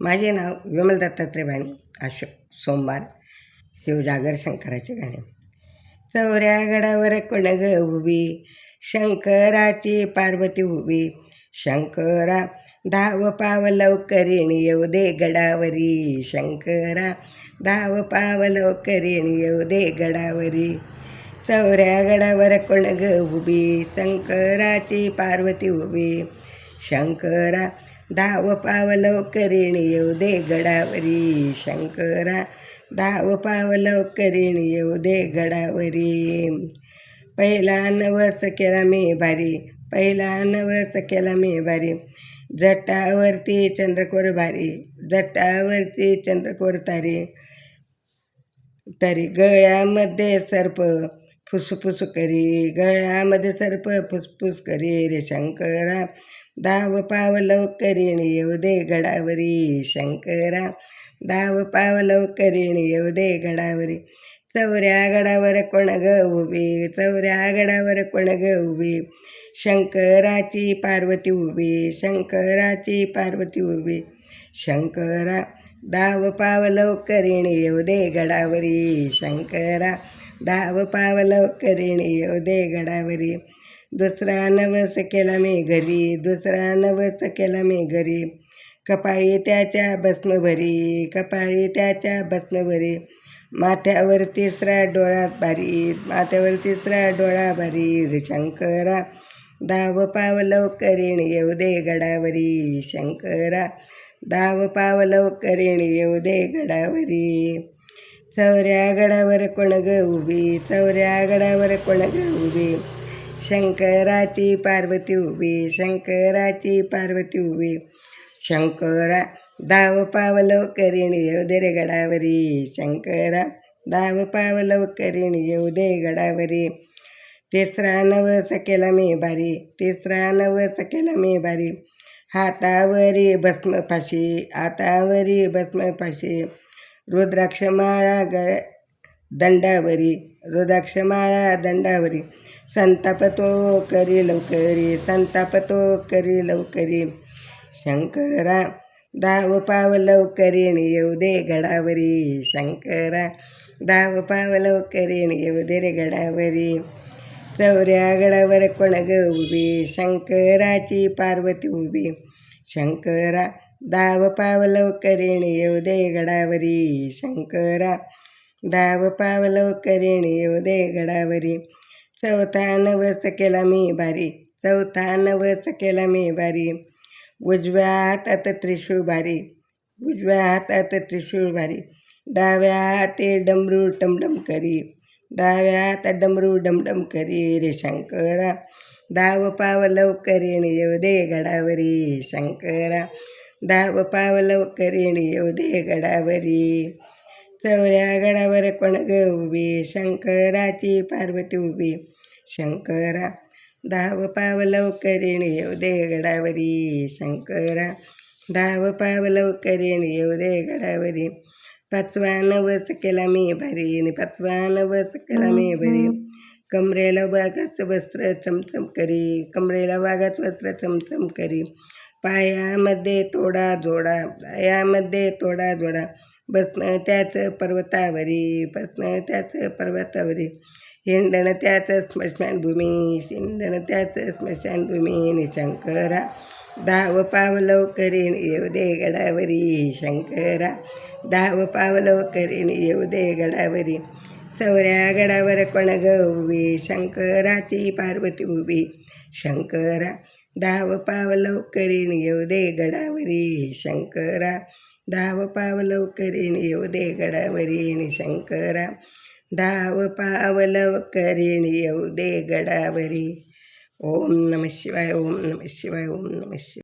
माझे नाव विमल दत्तात्रय भाणी. अशोक. सोमवार. शिवजागर शंकराचे गाणे. चौऱ्या गडावर कोण ग उभी, शंकराची पार्वती उभी. शंकरा धाव पाव लवकरीण येऊ दे गडावरी. शंकरा धाव पाव लवकरीण येऊ दे गडावरी. चौऱ्या गडावर कोण ग उभी, शंकराची पार्वती उभी. शंकरा धाव पाव लवकरीण येऊ दे गडावरी. शंकरा धाव पाव लवकरीण येऊ दे गडावरी. पहिला नवस केला मी भारी, पहिला नवस केला मी भारी. जटावरती चंद्रकोर भारी, जटावरती चंद्रकोर तारी. तरी गळ्यामध्ये सर्प फुसफुस करी, गळ्यामध्ये सर्प फुसफुस करी रे. शंकरा धाव पाव लवकरीण येऊ दे गडावरी. शंकरा धाव पाव लवकरीण येऊ दे गडावरी. चौऱ्या गडावर कोण ग उभी, चौऱ्या गडावर कोण ग उभी. शंकराची पार्वती उभी, शंकराची पार्वती उभी. शंकरा धाव पाव लवकरीण येऊ दे गडावरी. शंकरा धाव पाव लवकरीण येऊ दे गडावरी. दुसरा नवस केला मी घरी, दुसरा नवस केला मी घरी. कपाळी त्याच्या भस्म भरी, कपाळी त्याच्या भस्म भरी. माथ्यावर तिसरा डोळा भारी, माथ्यावर तिसरा डोळा भारी रे. शंकरा धाव पाव लवकरीण येऊ दे गडावरी. शंकरा धाव पाव लवकरीण येऊ दे गडावरी. चौऱ्या गडावर कोण ग उभी, चौऱ्या गडावर कोण ग उभी. शंकराची पार्वती उभी, शंकराची पार्वती उभी. शंकरा धाव पाव लवकरीण येऊ दे रे गडावरी. शंकरा धाव पाव लवकरीण येऊ दे गडावरी. तिसरा नवस केला मी भारी, तिसरा नवस केला मी भारी. हातावरी भस्म फाशी, हातावरी भस्म फाशी. रुद्राक्षमाळा दंडावरी, रुद्राक्षमाळा दंडावरी. संतापतो करी लवकरी, संतापतो करी लवकरी. शंकरा धाव पाव लवकरीण येऊ दे गडावरी. शंकरा धाव पाव लवकरीण येऊ दे रे गडावरी. चौऱ्या गडावर कोण ग उभी, शंकराची पार्वती उभी. शंकरा धाव पाव लवकरीण येऊ दे गडावरी. शंकरा धाव पाव लवकरीण येऊ दे गडावरी. चौथा नवस केला मी भारी, चौथा नवस केला मी भारी. उजव्या हातात त्रिशूळ भारी, उजव्या हातात त्रिशूळ भारी. डाव्या हाती डमरू डमडम करी, डाव्या हातात डमरू डमडम करी रे. शंकरा धाव पाव लवकरीण येऊ दे गडावरी. शंकरा धाव पाव लवकरीण येऊ दे गडावरी. चौऱ्या गडावर कोण ग उभी, शंकराची पार्वती उभी. शंकरा धाव पाव लवकरीण येऊ दे गडावरी. शंकरा धाव पाव लवकरीण येऊ दे गडावरी. पाचवा नवस केला मी भारी, आणि पाचवा नवस केला मी भारी. कमरेला वाघाचं वस्त्र चमचम करी, कमरेला वाघाचं वस्त्र चमचम करी. पायामध्ये तोडा जोडा, पायामध्ये तोडा जोडा. बसणं त्याच पर्वतावरी, बसणं त्याच पर्वतावरी. हिंडण त्याच स्मशानभूमी, हिंडण त्याच स्मशानभूमी. शंकरा धाव पाव लवकरीण येऊ दे गडावरी. शंकरा धाव पाव लवकरीण येऊ दे गडावरी. चौऱ्या गडावर कोण ग उभी, शंकराची पार्वती उभी. शंकरा धाव पाव लवकरीण येऊ दे गडावरी. शंकरा धाव पाव लवकरीण येऊ दे गडावरी. शंकरा धाव पाव लवकरीण येऊ दे गडावरी. ओम नमः शिवाय, ओम नमः शिवाय, ओम नमः शिवाय.